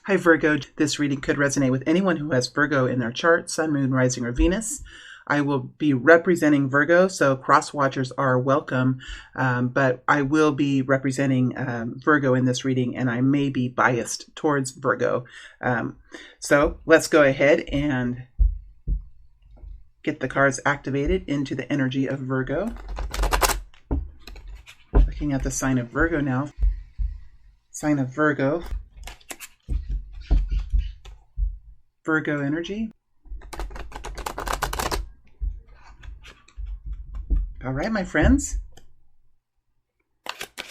Hi Virgo, this reading could resonate with anyone who has Virgo in their chart, Sun, Moon, Rising, or Venus. I will be representing Virgo, so cross-watchers are welcome, but I will be representing Virgo in this reading, and I may be biased towards Virgo. So let's go ahead and get the cards activated into the energy of Virgo. Looking at the sign of Virgo now. Sign of Virgo. Virgo energy. All right, my friends.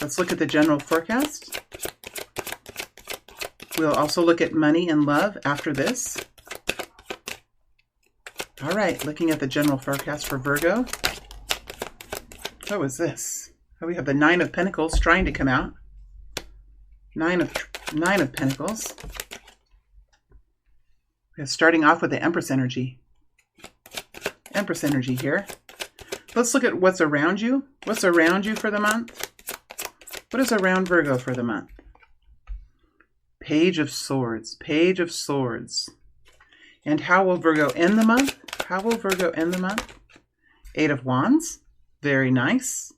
Let's look at the general forecast. We'll also look at money and love after this. All right, looking at the general forecast for Virgo. What was this? Oh, we have the Nine of Pentacles trying to come out. Nine of Pentacles. We're starting off with the Empress energy. Empress energy here. Let's look at what's around you. What's around you for the month? What is around Virgo for the month? Page of Swords. Page of Swords. And how will Virgo end the month? How will Virgo end the month? Eight of Wands. Very nice.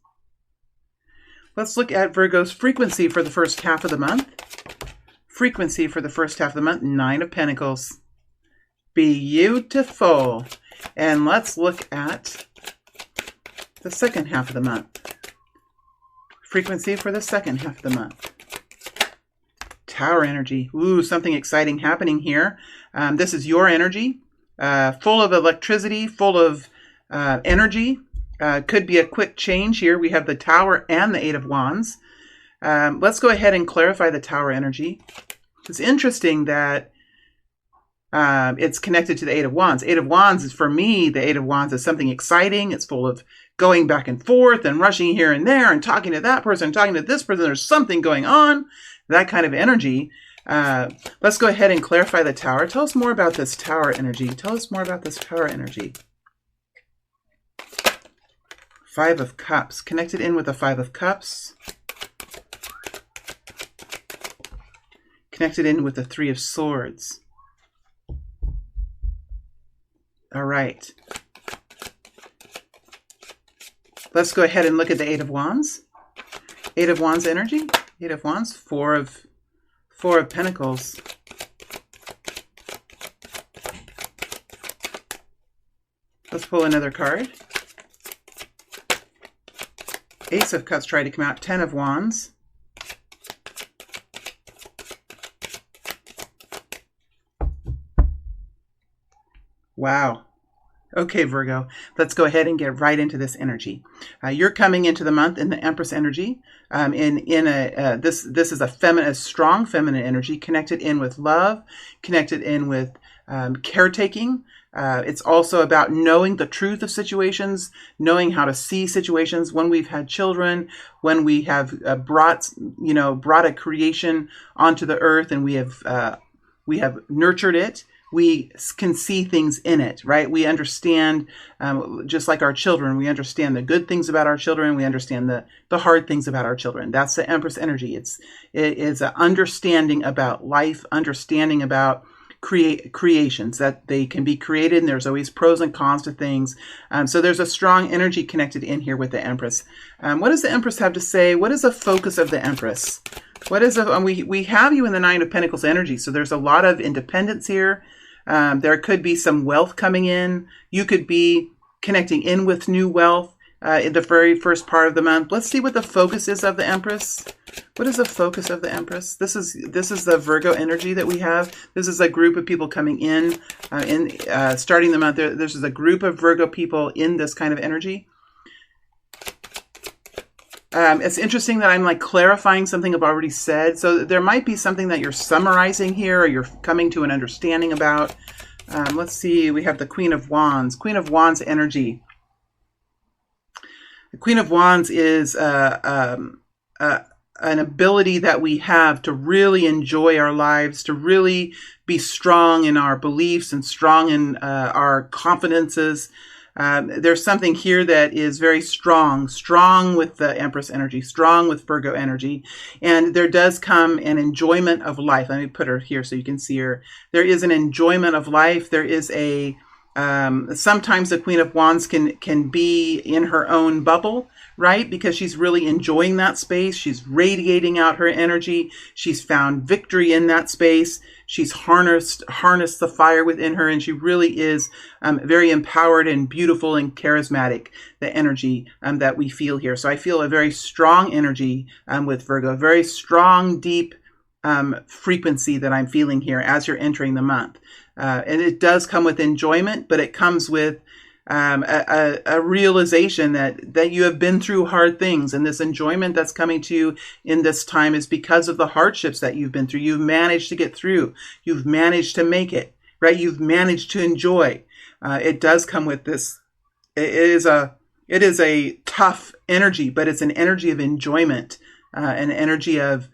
Let's look at Virgo's frequency for the first half of the month. Frequency for the first half of the month. Nine of Pentacles. Beautiful. And let's look at the second half of the month. Frequency for the second half of the month. Tower energy. Ooh, something exciting happening here. This is your energy, full of electricity, full of energy. Could be a quick change here. We have the Tower and the Eight of Wands. Let's go ahead and clarify the Tower energy. It's interesting that it's connected to the Eight of Wands. Eight of Wands is, for me, the Eight of Wands is something exciting. It's full of going back and forth and rushing here and there and talking to that person, talking to this person. There's something going on. That kind of energy. Let's go ahead and clarify the Tower. Tell us more about this Tower energy. Tell us more about this Tower energy. Five of Cups. Connected in with the Five of Cups. Connected in with the Three of Swords. All right. Let's go ahead and look at the Eight of Wands. Eight of Wands energy. Eight of Wands. Four of Pentacles. Let's pull another card. Ace of Cups tried to come out. Ten of Wands. Wow. Okay, Virgo, let's go ahead and get right into this energy. You're coming into the month in the Empress energy. This is a strong feminine energy, connected in with love, connected in with caretaking. It's also about knowing the truth of situations, knowing how to see situations. When we've had children, when we have brought a creation onto the earth, and we have nurtured it. We can see things in it, right? We understand, just like our children, we understand the good things about our children. We understand the hard things about our children. That's the Empress energy. It is an understanding about life, understanding about creations, that they can be created, and there's always pros and cons to things. So there's a strong energy connected in here with the Empress. What does the Empress have to say? What is the focus of the Empress? What is we have you in the Nine of Pentacles energy, so there's a lot of independence here. There could be some wealth coming in. You could be connecting in with new wealth in the very first part of the month. Let's see what the focus is of the Empress. What is the focus of the Empress? This is the Virgo energy that we have. This is a group of people coming in, starting the month. There's a group of Virgo people in this kind of energy. It's interesting that I'm clarifying something I've already said. So there might be something that you're summarizing here, or you're coming to an understanding about. Let's see. We have the Queen of Wands. Queen of Wands energy. The Queen of Wands is an ability that we have to really enjoy our lives, to really be strong in our beliefs and strong in our confidences. There's something here that is very strong with the Empress energy, strong with Virgo energy. And there does come an enjoyment of life. Let me put her here so you can see her. There is an enjoyment of life. There is a, sometimes the Queen of Wands can be in her own bubble, right? Because she's really enjoying that space. She's radiating out her energy. She's found victory in that space. She's harnessed the fire within her, and she really is very empowered and beautiful and charismatic, the energy that we feel here. So I feel a very strong energy with Virgo, a very strong, deep frequency that I'm feeling here as you're entering the month. And it does come with enjoyment, but it comes with a realization that you have been through hard things, and this enjoyment that's coming to you in this time is because of the hardships that you've been through. You've managed to get through. You've managed to make it, right? You've managed to enjoy. It does come with this. It is a tough energy, but it's an energy of enjoyment, an energy of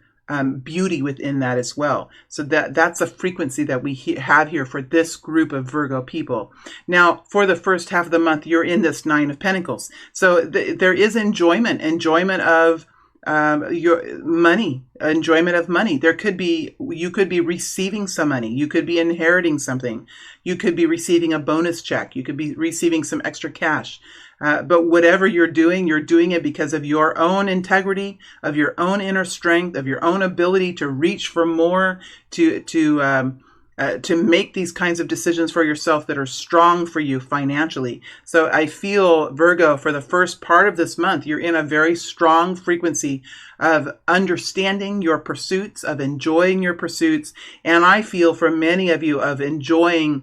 beauty within that as well. So that's a frequency that we have here for this group of Virgo people. Now, for the first half of the month, you're in this Nine of Pentacles. So there is enjoyment of your money, enjoyment of money. You could be receiving some money. You could be inheriting something. You could be receiving a bonus check. You could be receiving some extra cash. But whatever you're doing it because of your own integrity, of your own inner strength, of your own ability to reach for more, to make these kinds of decisions for yourself that are strong for you financially. So I feel, Virgo, for the first part of this month, you're in a very strong frequency of understanding your pursuits, of enjoying your pursuits. And I feel for many of you of enjoying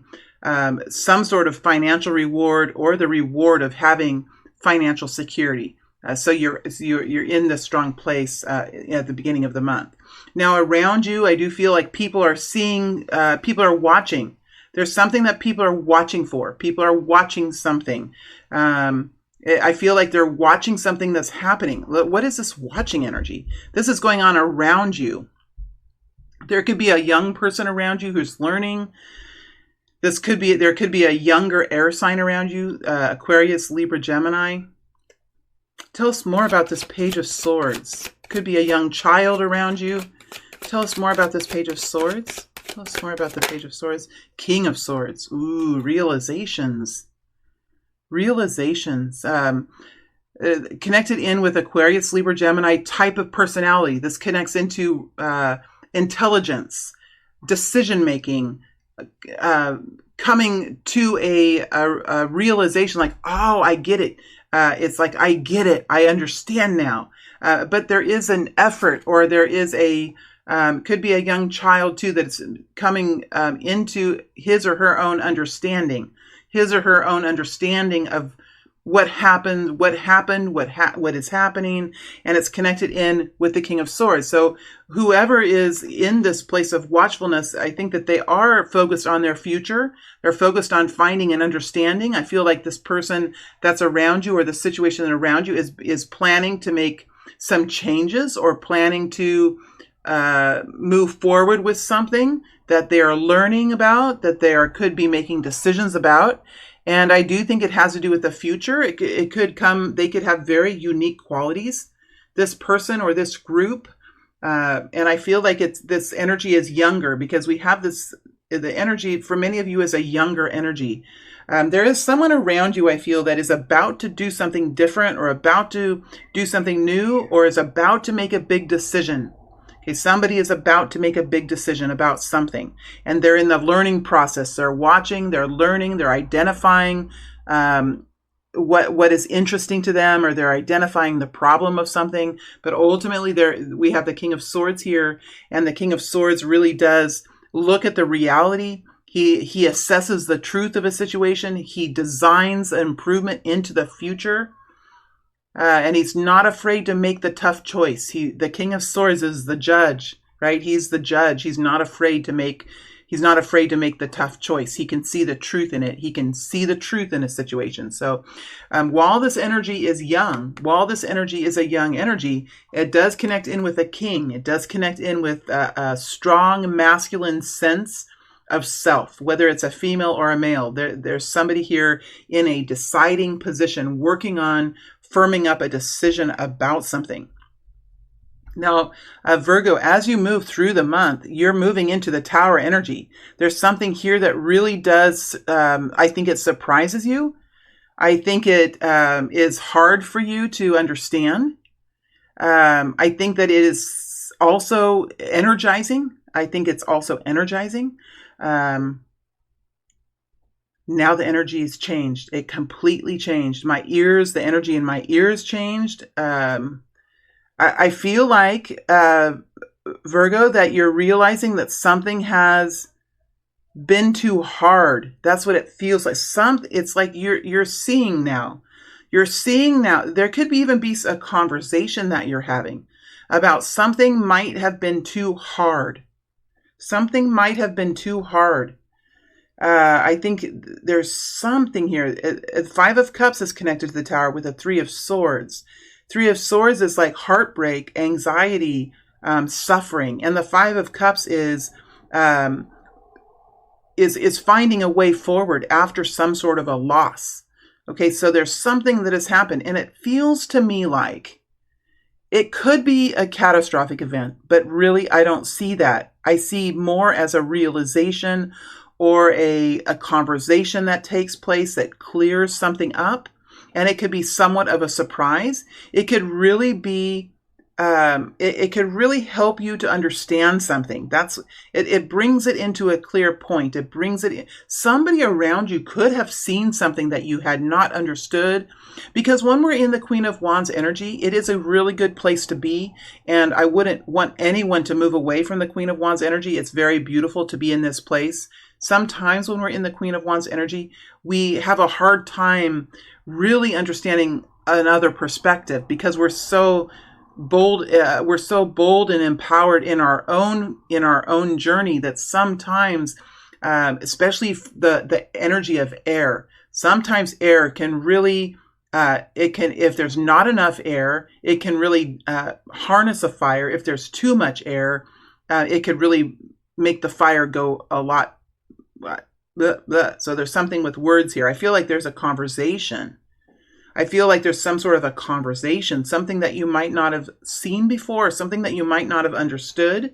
some sort of financial reward or the reward of having financial security. So you're in this strong place at the beginning of the month. Now around you, I do feel like people are watching. There's something that people are watching for. People are watching something. I feel like they're watching something that's happening. What is this watching energy? This is going on around you. There could be a young person around you who's learning. There could be a younger air sign around you, Aquarius, Libra, Gemini. Tell us more about this Page of Swords. Could be a young child around you. Tell us more about this Page of Swords. Tell us more about the Page of Swords. King of Swords. Ooh, realizations. Realizations. Connected in with Aquarius, Libra, Gemini type of personality. This connects into intelligence, decision-making, coming to a realization like, oh, I get it. It's like, I get it. I understand now. But there is an effort, or there is could be a young child too that's coming into his or her own understanding of what happened, what is happening, and it's connected in with the King of Swords. So whoever is in this place of watchfulness, I think that they are focused on their future. They're focused on finding and understanding. I feel like this person that's around you, or the situation around you, is planning to make some changes, or planning to move forward with something that they are learning about, that they could be making decisions about. And I do think it has to do with the future. It could come, they could have very unique qualities, this person or this group. And I feel like this energy is younger, because we have the energy for many of you is a younger energy. There is someone around you, I feel, that is about to do something different, or about to do something new, or is about to make a big decision. Okay, somebody is about to make a big decision about something, and they're in the learning process. They're watching, they're learning, they're identifying what is interesting to them, or they're identifying the problem of something. But ultimately, we have the King of Swords here, and the King of Swords really does look at the reality. He assesses the truth of a situation. He designs improvement into the future. And he's not afraid to make the tough choice. The King of Swords is the judge, right? He's the judge. He's not afraid to make the tough choice. He can see the truth in it. He can see the truth in a situation. So while this energy is young, a young energy, it does connect in with a king. It does connect in with a strong masculine sense of self, whether it's a female or a male. There's somebody here in a deciding position, working on firming up a decision about something. Now, Virgo, as you move through the month, you're moving into the Tower energy. There's something here that really does, I think it surprises you. I think it is hard for you to understand. I think that it is also energizing. I think it's also energizing. Now the energy has changed. It completely changed. My ears, the energy in my ears changed. I feel like, Virgo, that you're realizing that something has been too hard. That's what it feels like. It's like you're seeing now. You're seeing now. There could even be a conversation that you're having about something might have been too hard. Something might have been too hard. I think there's something here. 5 of Cups is connected to the Tower with a 3 of Swords. 3 of Swords is like heartbreak, anxiety, suffering. And the 5 of Cups is finding a way forward after some sort of a loss. Okay, so there's something that has happened, and it feels to me like it could be a catastrophic event, but really I don't see that. I see more as a realization or a conversation that takes place that clears something up. And it could be somewhat of a surprise. It could really be, it could really help you to understand something. It brings it into a clear point. It brings it in. Somebody around you could have seen something that you had not understood. Because when we're in the Queen of Wands energy, it is a really good place to be. And I wouldn't want anyone to move away from the Queen of Wands energy. It's very beautiful to be in this place. Sometimes when we're in the Queen of Wands energy, we have a hard time really understanding another perspective because we're so bold. We're so bold and empowered in our own journey that sometimes, especially the energy of air, sometimes air can really, if there's not enough air, it can really harness a fire. If there's too much air, it could really make the fire go a lot. So there's something with words here. I feel like there's a conversation. I feel like there's some sort of a conversation, something that you might not have seen before, something that you might not have understood.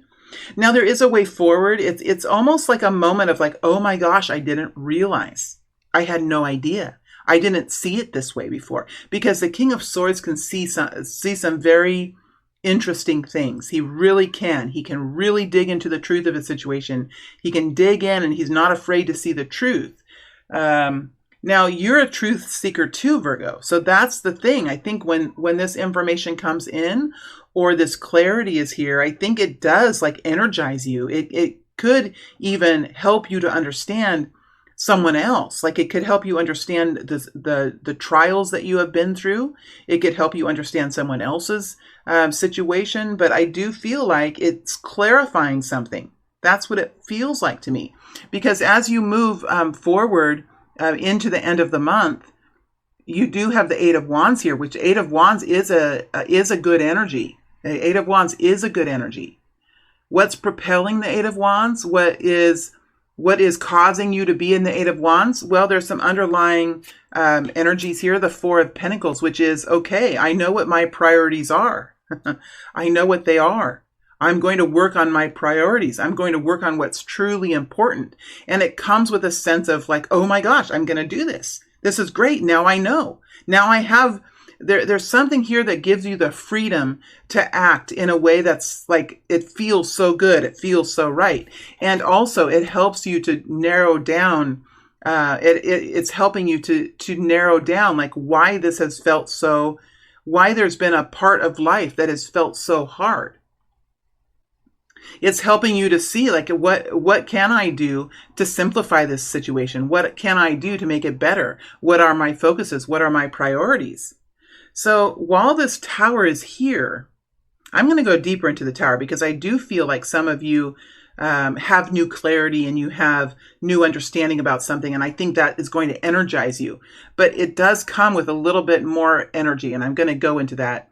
Now there is a way forward. It's almost like a moment of like, oh my gosh, I didn't realize. I had no idea. I didn't see it this way before. Because the King of Swords can see some very interesting things. He really can. He can really dig into the truth of a situation. He can dig in and he's not afraid to see the truth. Now, you're a truth seeker too, Virgo. So that's the thing. I think when this information comes in or this clarity is here, I think it does like energize you. It could even help you to understand someone else. Like it could help you understand the trials that you have been through. It could help you understand someone else's situation. But I do feel like it's clarifying something. That's what it feels like to me. Because as you move forward into the end of the month, you do have the 8 of Wands here, which 8 of Wands is a good energy. The 8 of Wands is a good energy. What's propelling the 8 of Wands? What is causing you to be in the 8 of Wands? Well, there's some underlying energies here. The 4 of Pentacles, which is, okay, I know what my priorities are. I know what they are. I'm going to work on my priorities. I'm going to work on what's truly important. And it comes with a sense of like, oh my gosh, I'm going to do this. This is great. Now I know. Now I have, there's something here that gives you the freedom to act in a way that's like, it feels so good. It feels so right. And also it helps you to narrow down, it's helping you to narrow down like why this has felt so, why there's been a part of life that has felt so hard. It's helping you to see like what can I do to simplify this situation? What can I do to make it better? What are my focuses? What are my priorities? So while this tower is here, I'm going to go deeper into the tower because I do feel like some of you have new clarity and you have new understanding about something. And I think that is going to energize you. But it does come with a little bit more energy. And I'm going to go into that.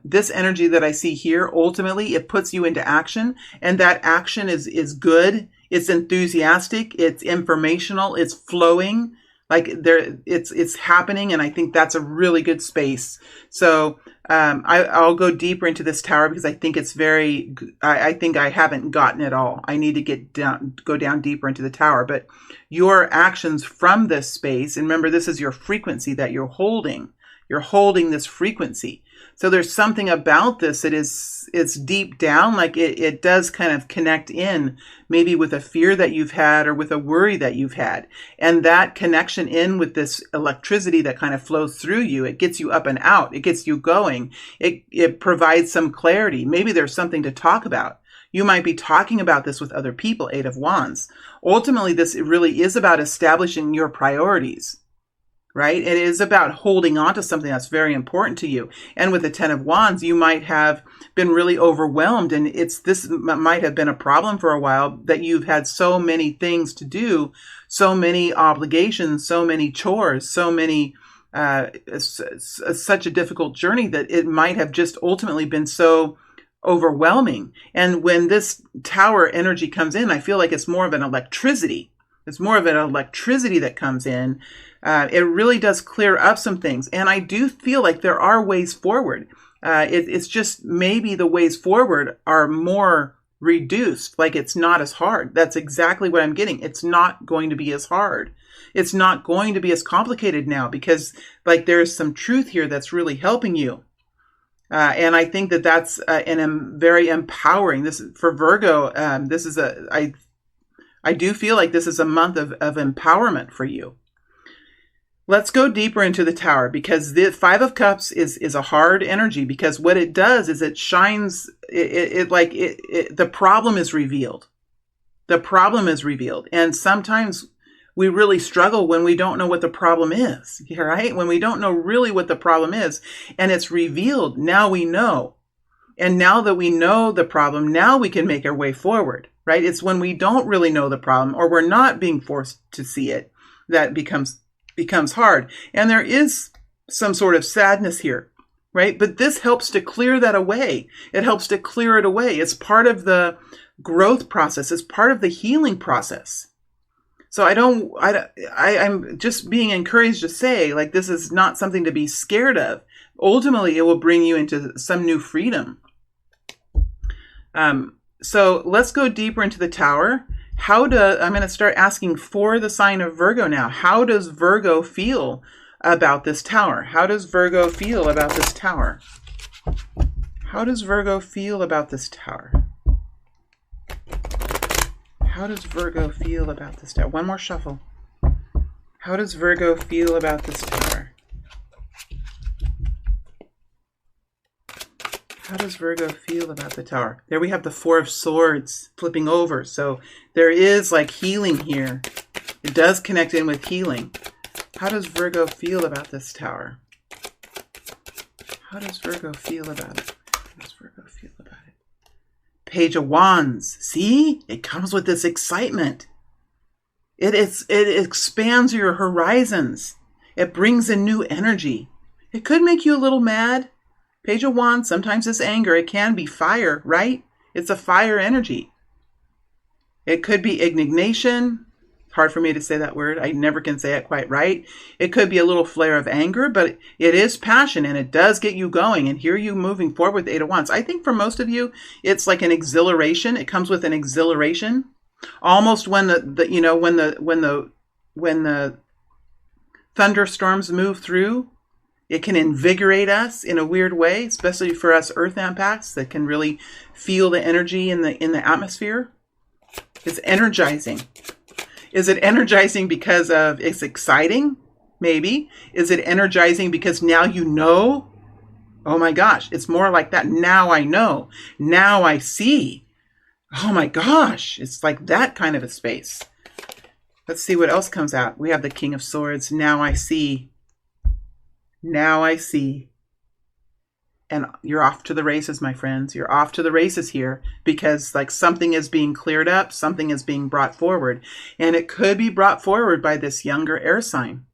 This energy that I see here, ultimately, it puts you into action. And that action is good. It's enthusiastic. It's informational. It's flowing. Like it's happening, and I think that's a really good space. So I'll go deeper into this tower because I think it's very. I think I haven't gotten it all. I need to go down deeper into the tower. But your actions from this space, and remember, this is your frequency that you're holding. You're holding this frequency. So there's something about this that it's deep down, like it does kind of connect in maybe with a fear that you've had or with a worry that you've had. And that connection in with this electricity that kind of flows through you, it gets you up and out. It gets you going. It provides some clarity. Maybe there's something to talk about. You might be talking about this with other people, Eight of Wands. Ultimately, this really is about establishing your priorities. Right? It is about holding on to something that's very important to you. And with the Ten of Wands, you might have been really overwhelmed, and this might have been a problem for a while, that you've had so many things to do, so many obligations, so many chores, so many such a difficult journey that it might have just ultimately been so overwhelming. And when this tower energy comes in, I feel like it's more of an electricity. It's more of an electricity that comes in. It really does clear up some things. And I do feel like there are ways forward. It's just maybe the ways forward are more reduced. Like it's not as hard. That's exactly what I'm getting. It's not going to be as hard. It's not going to be as complicated now because like there's some truth here that's really helping you. And I think that that's very empowering. This for Virgo. I do feel like this is a month of empowerment for you. Let's go deeper into the tower because the Five of Cups is a hard energy because what it does is it shines, the problem is revealed. The problem is revealed. And sometimes we really struggle when we don't know what the problem is, right? When we don't know really what the problem is and it's revealed, now we know. And now that we know the problem, now we can make our way forward, right? It's when we don't really know the problem or we're not being forced to see it that becomes hard. And there is some sort of sadness here, right? But this helps to clear that away. It helps to clear it away. It's part of the growth process. It's part of the healing process. So I'm just being encouraged to say, like, this is not something to be scared of. Ultimately, it will bring you into some new freedom. So let's go deeper into the tower. I'm going to start asking for the sign of Virgo now. How does Virgo feel about this tower? How does Virgo feel about this tower? How does Virgo feel about this tower? How does Virgo feel about this tower? One more shuffle. How does Virgo feel about this tower? How does Virgo feel about the tower? There we have the Four of Swords flipping over. So there is like healing here. It does connect in with healing. How does Virgo feel about this tower? How does Virgo feel about it? How does Virgo feel about it? Page of Wands. See? It comes with this excitement. It expands your horizons. It brings in new energy. It could make you a little mad. Page of Wands, sometimes it's anger. It can be fire, right? It's a fire energy. It could be indignation. Hard for me to say that word. I never can say it quite right. It could be a little flare of anger, but it is passion and it does get you going. And here you moving forward with Eight of Wands. I think for most of you, it's like an exhilaration. It comes with an exhilaration. Almost when the thunderstorms move through. It can invigorate us in a weird way, especially for us earth empaths that can really feel the energy in the atmosphere. It's energizing. Is it energizing because it's exciting? Maybe. Is it energizing because now you know? Oh my gosh, it's more like that. Now I know. Now I see. Oh my gosh, it's like that kind of a space. Let's see what else comes out. We have the King of Swords. Now I see. Now I see. And you're off to the races, my friends. You're off to the races here because like something is being cleared up. Something is being brought forward. And it could be brought forward by this younger air sign.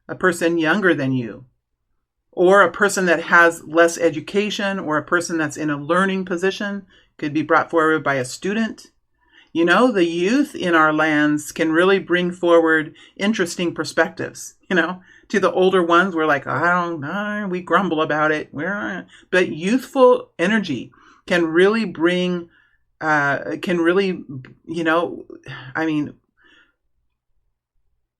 A person younger than you. Or a person that has less education or a person that's in a learning position. Could be brought forward by a student. You know, the youth in our lands can really bring forward interesting perspectives. You know, to the older ones, we're like, I don't know, we grumble about it. But youthful energy can really bring, you know, I mean,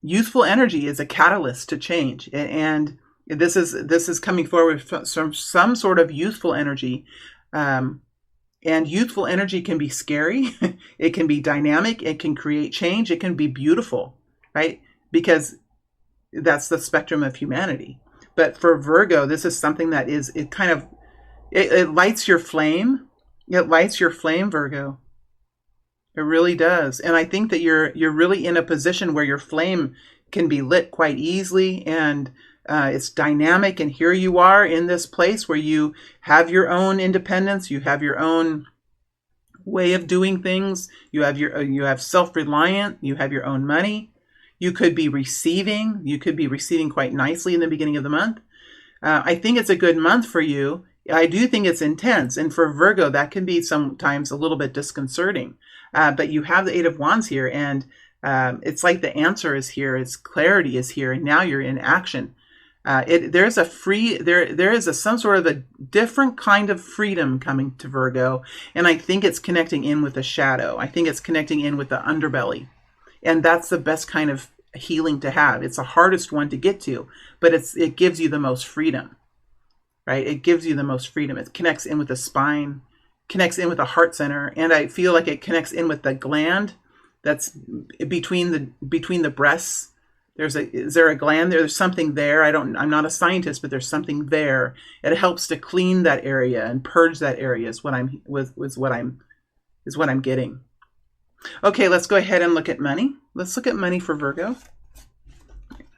youthful energy is a catalyst to change, and this is coming forward from some sort of youthful energy. And youthful energy can be scary. It can be dynamic. It can create change. It can be beautiful, right? Because that's the spectrum of humanity. But for Virgo, this is something that is, it lights your flame. It lights your flame, Virgo. It really does. And I think that you're really in a position where your flame can be lit quite easily, and it's dynamic. And here you are in this place where you have your own independence. You have your own way of doing things. You have self-reliant. You have your own money. You could be receiving. You could be receiving quite nicely in the beginning of the month. I think it's a good month for you. I do think it's intense. And for Virgo, that can be sometimes a little bit disconcerting. But you have the Eight of Wands here, and it's like the answer is here. It's clarity is here, and now you're in action. There is some sort of a different kind of freedom coming to Virgo, and I think it's connecting in with the shadow. I think it's connecting in with the underbelly, and that's the best kind of healing to have. It's the hardest one to get to, but it gives you the most freedom, right? It gives you the most freedom. It connects in with the spine, connects in with the heart center, and I feel like it connects in with the gland that's between the breasts. Is there a gland there? There's something there. I'm not a scientist, but there's something there. It helps to clean that area and purge that area is what I'm getting. Okay, let's go ahead and look at money. Let's look at money for Virgo.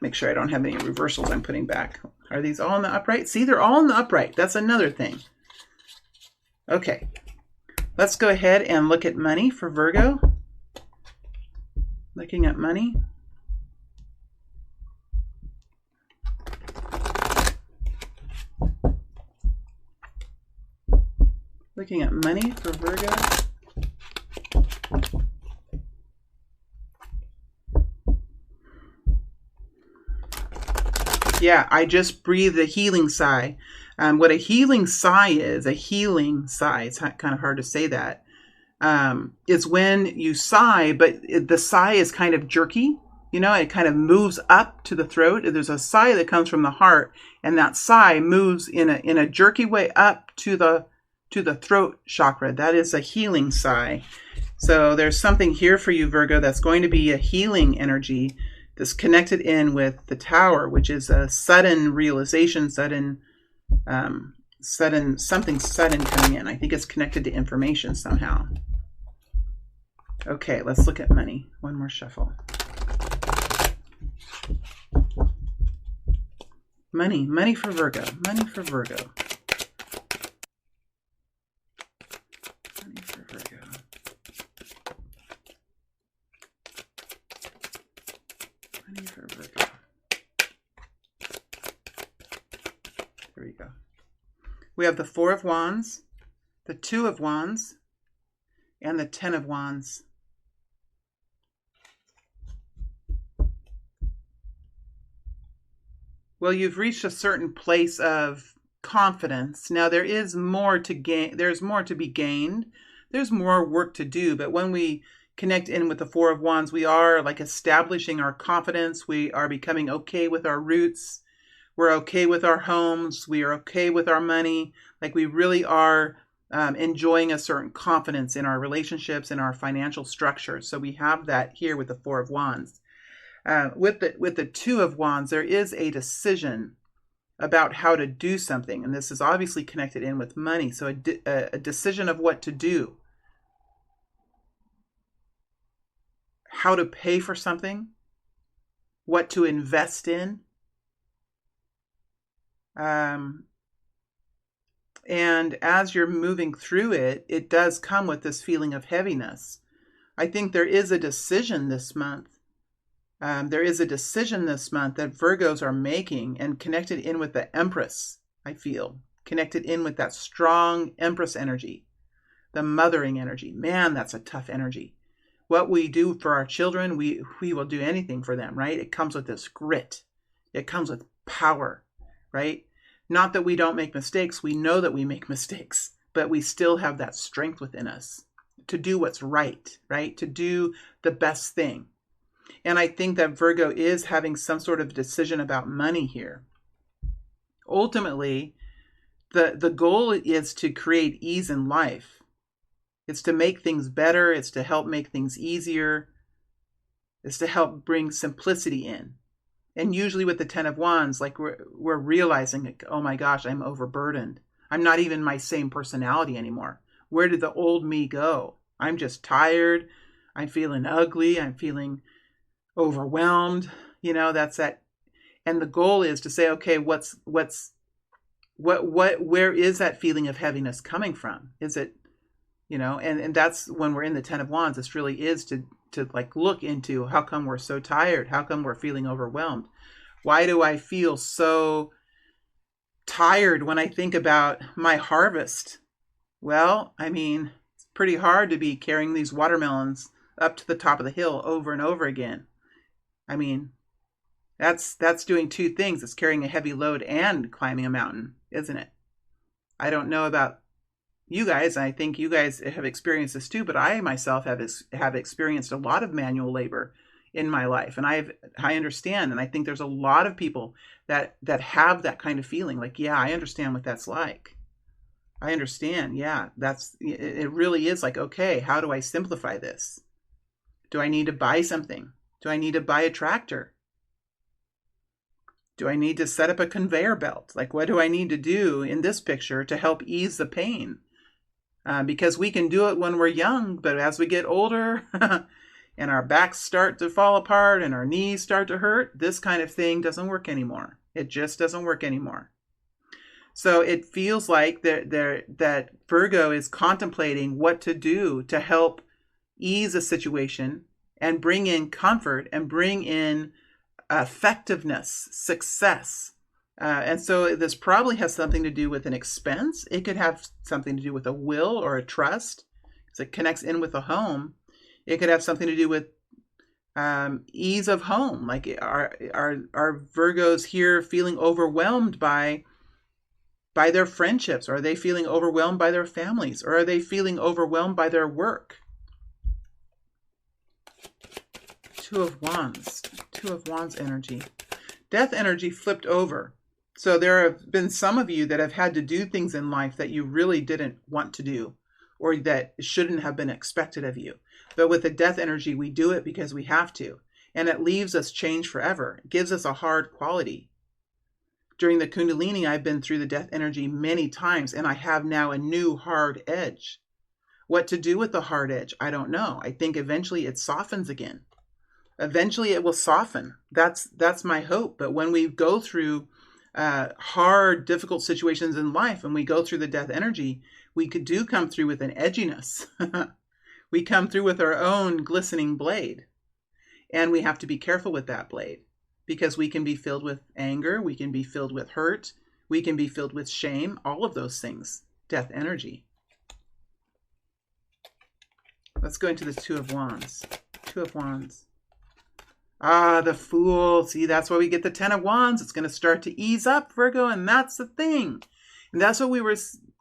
Make sure I don't have any reversals I'm putting back. Are these all in the upright? See, they're all in the upright. That's another thing. Okay, let's go ahead and look at money for Virgo. Looking at money. Looking at money for Virgo. Yeah, I just breathed a healing sigh. What a healing sigh is, it's kind of hard to say that. It's when you sigh, but the sigh is kind of jerky. You know, it kind of moves up to the throat. There's a sigh that comes from the heart, and that sigh moves in a jerky way up to the throat chakra. That is a healing sigh. So there's something here for you, Virgo, that's going to be a healing energy that's connected in with the Tower, which is a sudden realization, something sudden coming in. I think it's connected to information somehow. Okay, let's look at money. One more shuffle. Money for Virgo. Money for Virgo. Money for Virgo. Money for Virgo. There we go. We have the Four of Wands, the Two of Wands, and the Ten of Wands. Well, you've reached a certain place of confidence. Now there is more to gain. There's more to be gained. There's more work to do. But when we connect in with the Four of Wands, we are like establishing our confidence. We are becoming okay with our roots. We're okay with our homes. We are okay with our money. Like we really are enjoying a certain confidence in our relationships and our financial structure. So we have that here with the Four of Wands. With the Two of Wands, there is a decision about how to do something, and this is obviously connected in with money. So a decision of what to do, how to pay for something, what to invest in, and as you're moving through it, it does come with this feeling of heaviness. I think there is a decision this month. There is a decision this month that Virgos are making, and connected in with the Empress, I feel. Connected in with that strong Empress energy, the mothering energy. Man, that's a tough energy. what we do for our children, we will do anything for them, right? It comes with this grit. It comes with power, right? Not that we don't make mistakes. We know that we make mistakes, but we still have that strength within us to do what's right, right? To do the best thing. And I think that Virgo is having some sort of decision about money here. Ultimately, the goal is to create ease in life. It's to make things better. It's to help make things easier. It's to help bring simplicity in. And usually with the Ten of Wands, like we're realizing, like, oh my gosh, I'm overburdened. I'm not even my same personality anymore. Where did the old me go? I'm just tired. I'm feeling ugly. I'm feeling overwhelmed. You know, that's that. And the goal is to say, okay, where is that feeling of heaviness coming from? Is it, you know, and that's when we're in the Ten of Wands. This really is to like look into how come we're so tired? How come we're feeling overwhelmed? Why do I feel so tired when I think about my harvest? Well, I mean, it's pretty hard to be carrying these watermelons up to the top of the hill over and over again. I mean, that's doing two things. It's carrying a heavy load and climbing a mountain, isn't it? I don't know about you guys. I think you guys have experienced this too, but I myself have experienced a lot of manual labor in my life, and I understand, and I think there's a lot of people that have that kind of feeling. Like, yeah, I understand what that's like. I understand. Yeah, it really is like, okay, how do I simplify this? Do I need to buy something? Do I need to buy a tractor? Do I need to set up a conveyor belt? Like, what do I need to do in this picture to help ease the pain? Because we can do it when we're young, but as we get older and our backs start to fall apart and our knees start to hurt, this kind of thing doesn't work anymore. It just doesn't work anymore. So it feels like that Virgo is contemplating what to do to help ease a situation and bring in comfort and bring in effectiveness, success. And so this probably has something to do with an expense. It could have something to do with a will or a trust, because it connects in with a home. It could have something to do with ease of home. Like, are Virgos here feeling overwhelmed by their friendships? Or are they feeling overwhelmed by their families? Or are they feeling overwhelmed by their work? Two of Wands energy. Death energy flipped over. So there have been some of you that have had to do things in life that you really didn't want to do, or that shouldn't have been expected of you. But with the death energy, we do it because we have to. And it leaves us changed forever. It gives us a hard quality. During the Kundalini, I've been through the death energy many times, and I have now a new hard edge. What to do with the hard edge, I don't know. I think eventually it softens again. Eventually it will soften. That's my hope. But when we go through hard, difficult situations in life, and we go through the death energy, we do come through with an edginess. We come through with our own glistening blade. And we have to be careful with that blade, because we can be filled with anger, we can be filled with hurt, we can be filled with shame, all of those things. Death energy. Let's go into the Two of Wands. Two of Wands. Ah, the Fool. See, that's why we get the Ten of Wands. It's going to start to ease up, Virgo, and that's the thing. And that's what we were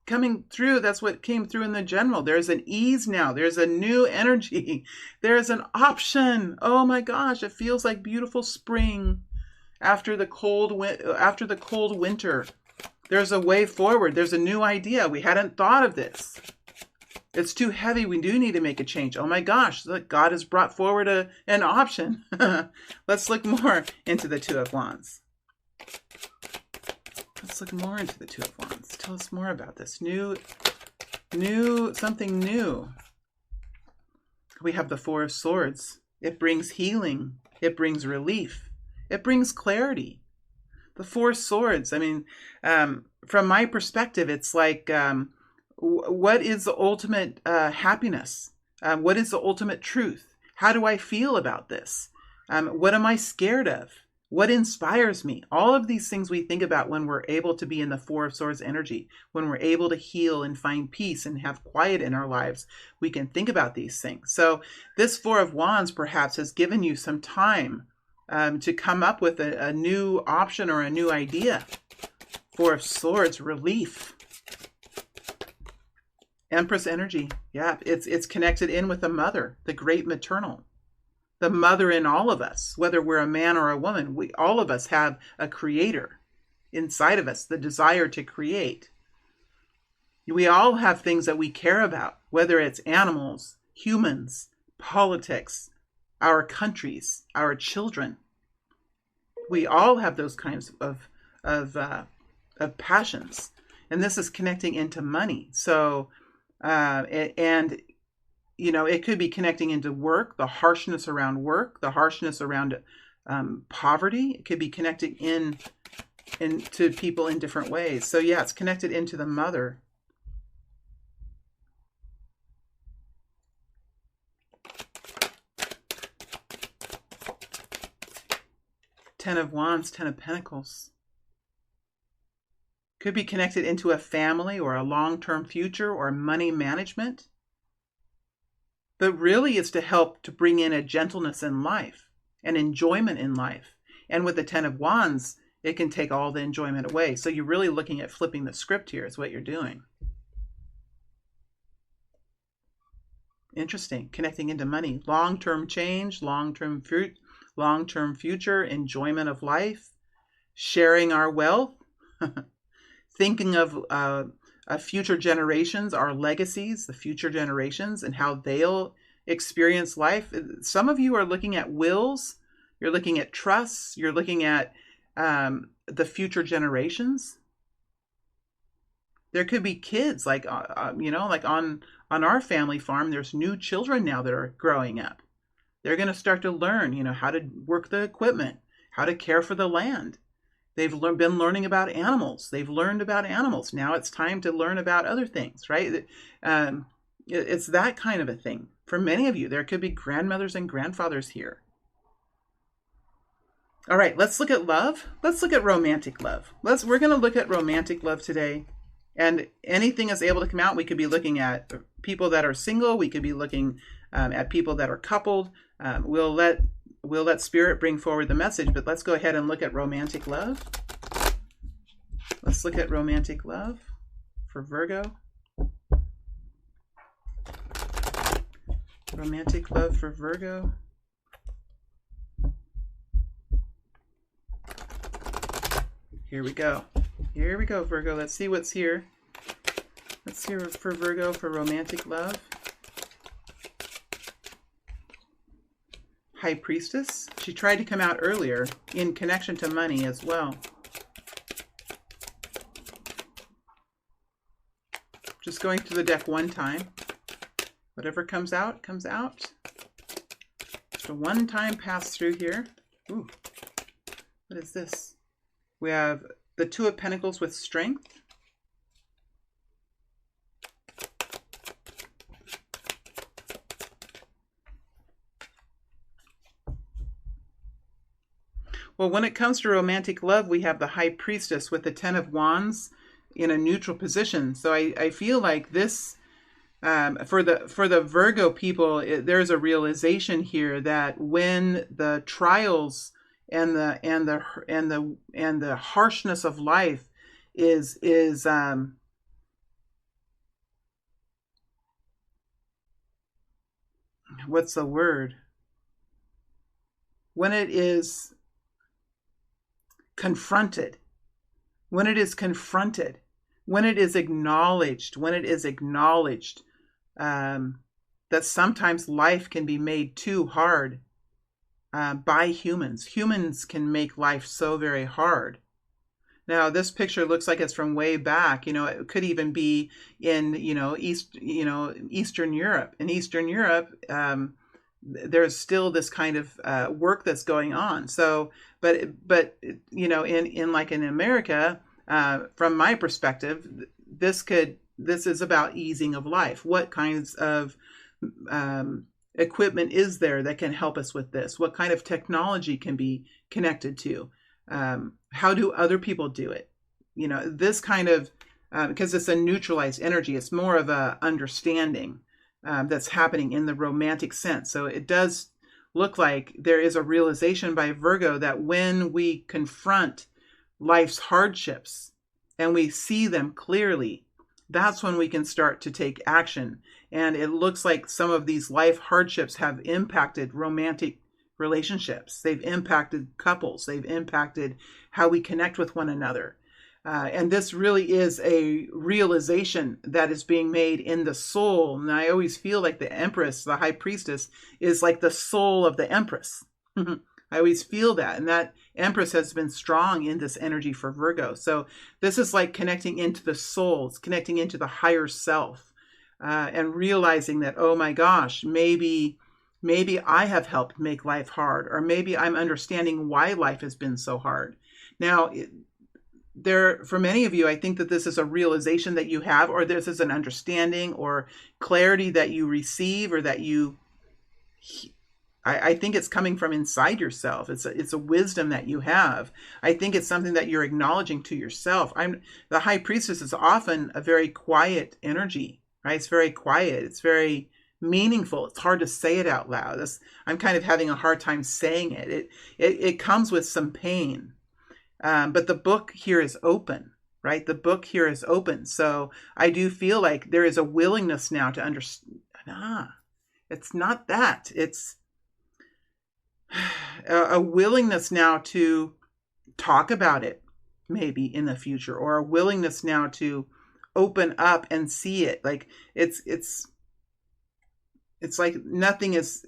coming through. That's what came through in the general. There's an ease now. There's a new energy. There's an option. Oh my gosh, it feels like beautiful spring after the cold winter. There's a way forward. There's a new idea. We hadn't thought of this. It's too heavy. We do need to make a change. Oh my gosh, look, God has brought forward an option. Let's look more into the Two of Wands. Let's look more into the Two of Wands. Tell us more about this. Something new. We have the Four of Swords. It brings healing. It brings relief. It brings clarity. The Four Swords. I mean, from my perspective, it's like, what is the ultimate happiness? What is the ultimate truth? How do I feel about this? What am I scared of? What inspires me? All of these things we think about when we're able to be in the Four of Swords energy, when we're able to heal and find peace and have quiet in our lives, we can think about these things. So this Four of Wands perhaps has given you some time to come up with a new option or a new idea. Four of Swords, relief. Empress energy. Yeah, it's connected in with the mother, the great maternal. The mother in all of us, whether we're a man or a woman, all of us have a creator inside of us, the desire to create. We all have things that we care about, whether it's animals, humans, politics, our countries, our children. We all have those kinds of passions. And this is connecting into money. So, and you know, it could be connecting into work, the harshness around work, the harshness around poverty. It could be connecting into people in different ways. So yeah, it's connected into the mother. Ten of Wands, Ten of Pentacles. Could be connected into a family or a long-term future or money management. But really it's to help to bring in a gentleness in life and enjoyment in life. And with the Ten of Wands, it can take all the enjoyment away. So you're really looking at flipping the script here is what you're doing. Interesting. Connecting into money. Long-term change, long-term future, enjoyment of life, sharing our wealth, thinking of future generations, our legacies, the future generations, and how they'll experience life. Some of you are looking at wills, you're looking at trusts, you're looking at the future generations. There could be kids, like you know, like on our family farm, there's new children now that are growing up. They're going to start to learn, you know, how to work the equipment, how to care for the land. They've been learning about animals. They've learned about animals. Now it's time to learn about other things, right? It's that kind of a thing. For many of you, there could be grandmothers and grandfathers here. All right, let's look at love. Let's look at romantic love. We're going to look at romantic love today. And anything is able to come out. We could be looking at people that are single. We could be looking at people that are coupled. We'll let Spirit bring forward the message, but let's go ahead and look at romantic love. Let's look at romantic love for Virgo. Romantic love for Virgo. Here we go. Here we go, Virgo. Let's see what's here. Let's hear for Virgo for romantic love. High Priestess. She tried to come out earlier in connection to money as well. Just going through the deck one time. Whatever comes out, comes out. Just a one-time pass through here. Ooh, what is this? We have the Two of Pentacles with strength. Well, when it comes to romantic love, we have the High Priestess with the Ten of Wands in a neutral position. So I feel like this, for the Virgo people, there's a realization here that when the trials and the harshness of life is what's the word? When it is confronted, when it is acknowledged, that sometimes life can be made too hard by humans. Humans can make life so very hard. Now, this picture looks like it's from way back. You know, it could even be in, Eastern Europe. In Eastern Europe, there's still this kind of work that's going on. So, but in America, from my perspective, this is about easing of life. What kinds of equipment is there that can help us with this? What kind of technology can be connected to? How do other people do it? This kind of, because it's a neutralized energy, it's more of a understanding that's happening in the romantic sense. So it does look like there is a realization by Virgo that when we confront life's hardships and we see them clearly, that's when we can start to take action. And it looks like some of these life hardships have impacted romantic relationships. They've impacted couples. They've impacted how we connect with one another. And this really is a realization that is being made in the soul. And I always feel like the Empress, the High Priestess, is like the soul of the Empress. I always feel that. And that Empress has been strong in this energy for Virgo. So this is like connecting into the soul. It's connecting into the higher self and realizing that, oh my gosh, maybe I have helped make life hard, or maybe I'm understanding why life has been so hard. Now, for many of you, I think that this is a realization that you have, or this is an understanding or clarity that you receive, or that I think it's coming from inside yourself. It's a wisdom that you have. I think it's something that you're acknowledging to yourself. The High Priestess is often a very quiet energy, right? It's very quiet. It's very meaningful. It's hard to say it out loud. I'm kind of having a hard time saying it. It comes with some pain. But the book here is open, right? The book here is open. So I do feel like there is a willingness now to understand. It's not that. It's a willingness now to talk about it, maybe in the future, or a willingness now to open up and see it. Like it's like nothing is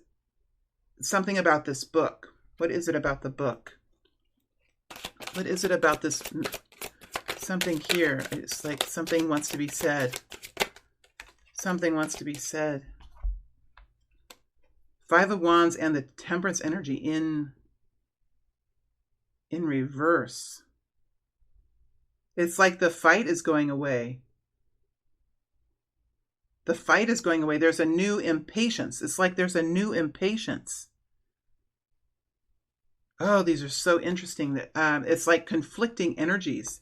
something about this book. What is it about the book? What is it about this? Something here. It's like something wants to be said. Something wants to be said. Five of Wands and the Temperance energy in reverse. It's like the fight is going away. The fight is going away. There's a new impatience. It's like there's a new impatience. Oh, these are so interesting. That it's like conflicting energies.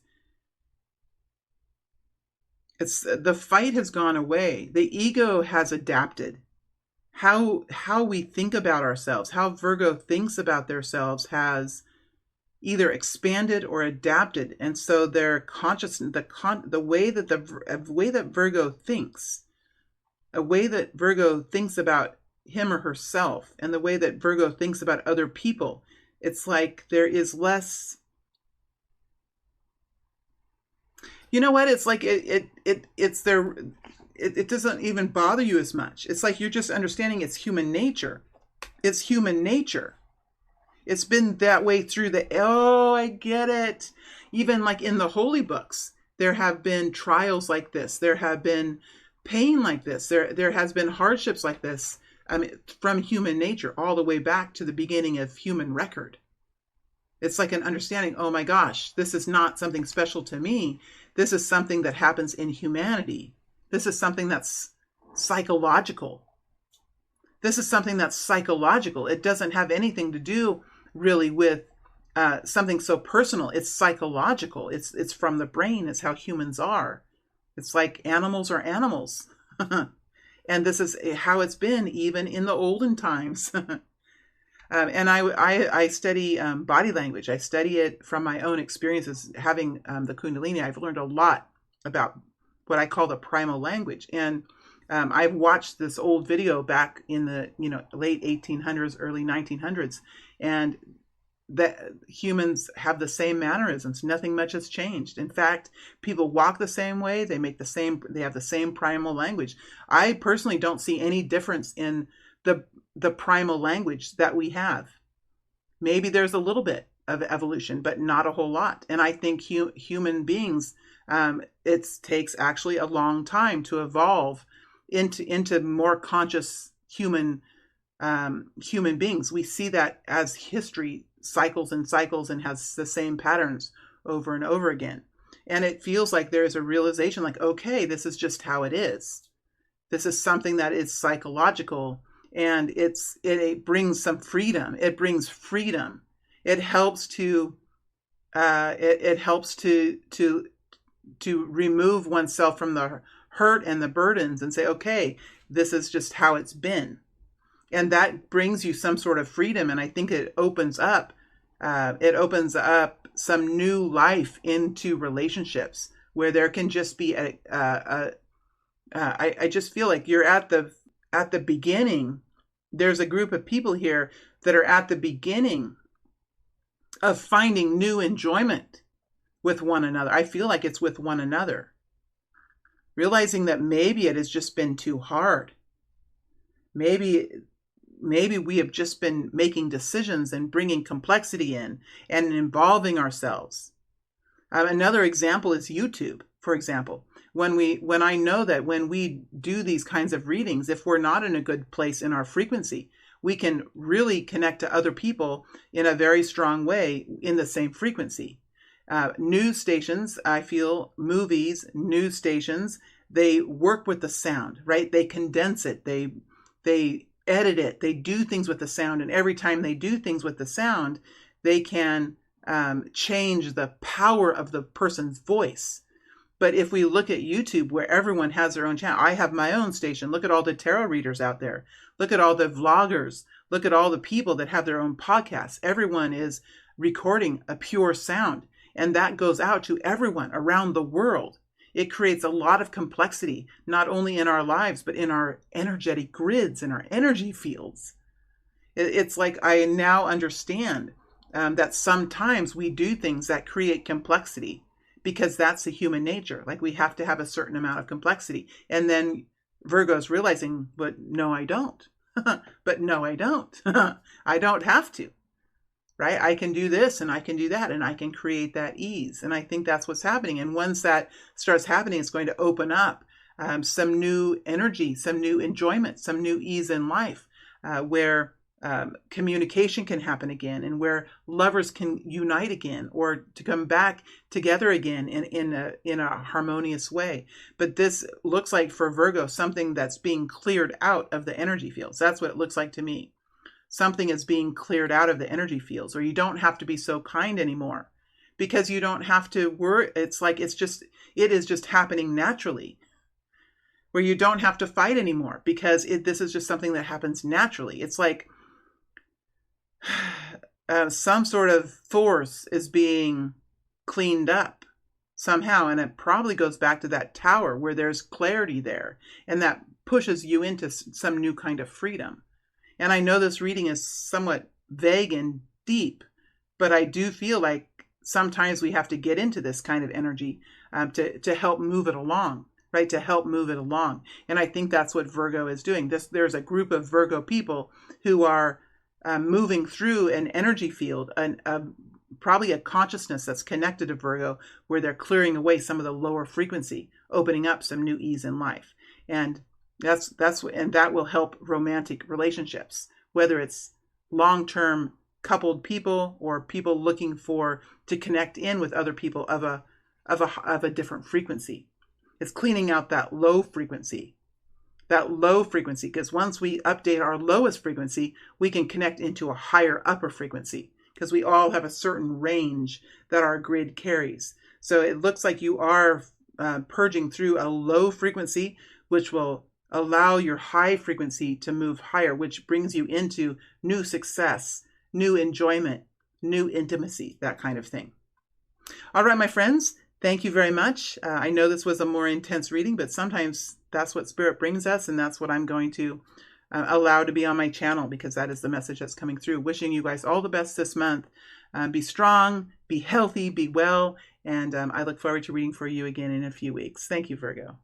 The fight has gone away. The ego has adapted. How we think about ourselves, how Virgo thinks about themselves has either expanded or adapted, and so their consciousness, the way that Virgo thinks, a way that Virgo thinks about him or herself, and the way that Virgo thinks about other people. It's like there is less. You know what? It's like it's there. It doesn't even bother you as much. It's like you're just understanding it's human nature. It's human nature. It's been that way through I get it. Even like in the holy books, there have been trials like this. There have been pain like this. There has been hardships like this. I mean, from human nature all the way back to the beginning of human record. It's like an understanding, oh my gosh, this is not something special to me. This is something that happens in humanity. This is something that's psychological. This is something that's psychological. It doesn't have anything to do really with something so personal. It's psychological. It's from the brain. It's how humans are. It's like animals are animals. And this is how it's been even in the olden times. And I study body language. I study it from my own experiences having the Kundalini. I've learned a lot about what I call the primal language. And I've watched this old video back in the late 1800s, early 1900s, and that humans have the same mannerisms. Nothing much has changed. In fact, people walk the same way. They have the same primal language. I personally don't see any difference in the primal language that we have. Maybe there's a little bit of evolution, but not a whole lot. And I think human beings, it takes actually a long time to evolve into more conscious human beings. We see that as history cycles and cycles and has the same patterns over and over again. And it feels like there is a realization like, okay, this is just how it is. This is something that is psychological. And it brings some freedom. It brings freedom. It helps to to remove oneself from the hurt and the burdens and say, okay, this is just how it's been. And that brings you some sort of freedom. And I think it opens up some new life into relationships where there can just be I just feel like you're at the beginning. There's a group of people here that are at the beginning of finding new enjoyment with one another. I feel like it's with one another. Realizing that maybe it has just been too hard. Maybe we have just been making decisions and bringing complexity in and involving ourselves. Another example is YouTube, for example. When I know that when we do these kinds of readings, if we're not in a good place in our frequency, we can really connect to other people in a very strong way in the same frequency. News stations, I feel, movies, news stations, they work with the sound, right? They condense it. They edit it. They do things with the sound. And every time they do things with the sound, they can change the power of the person's voice. But if we look at YouTube, where everyone has their own channel, I have my own station. Look at all the tarot readers out there. Look at all the vloggers. Look at all the people that have their own podcasts. Everyone is recording a pure sound. And that goes out to everyone around the world. It creates a lot of complexity, not only in our lives, but in our energetic grids, in our energy fields. It's like I now understand that sometimes we do things that create complexity because that's the human nature. Like we have to have a certain amount of complexity. And then Virgo's realizing, but no, I don't. But no, I don't. I don't have to. Right? I can do this and I can do that and I can create that ease. And I think that's what's happening. And once that starts happening, it's going to open up some new energy, some new enjoyment, some new ease in life where communication can happen again and where lovers can unite again or to come back together again in a harmonious way. But this looks like for Virgo, something that's being cleared out of the energy fields. That's what it looks like to me. Something is being cleared out of the energy fields, or you don't have to be so kind anymore because you don't have to worry. It's like it is just happening naturally where you don't have to fight anymore because this is just something that happens naturally. It's like some sort of force is being cleaned up somehow. And it probably goes back to that tower where there's clarity there and that pushes you into some new kind of freedom. And I know this reading is somewhat vague and deep, but I do feel like sometimes we have to get into this kind of energy to help move it along, right? To help move it along. And I think that's what Virgo is doing. There's a group of Virgo people who are moving through an energy field, probably a consciousness that's connected to Virgo, where they're clearing away some of the lower frequency, opening up some new ease in life. And that will help romantic relationships, whether it's long-term coupled people or people looking to connect in with other people of a different frequency. It's cleaning out that low frequency, because once we update our lowest frequency, we can connect into a higher upper frequency because we all have a certain range that our grid carries. So it looks like you are purging through a low frequency, which will allow your high frequency to move higher, which brings you into new success, new enjoyment, new intimacy, that kind of thing. All right, my friends, thank you very much. I know this was a more intense reading, but sometimes that's what Spirit brings us, and that's what I'm going to allow to be on my channel because that is the message that's coming through. Wishing you guys all the best this month. Be strong, be healthy, be well, and I look forward to reading for you again in a few weeks. Thank you, Virgo.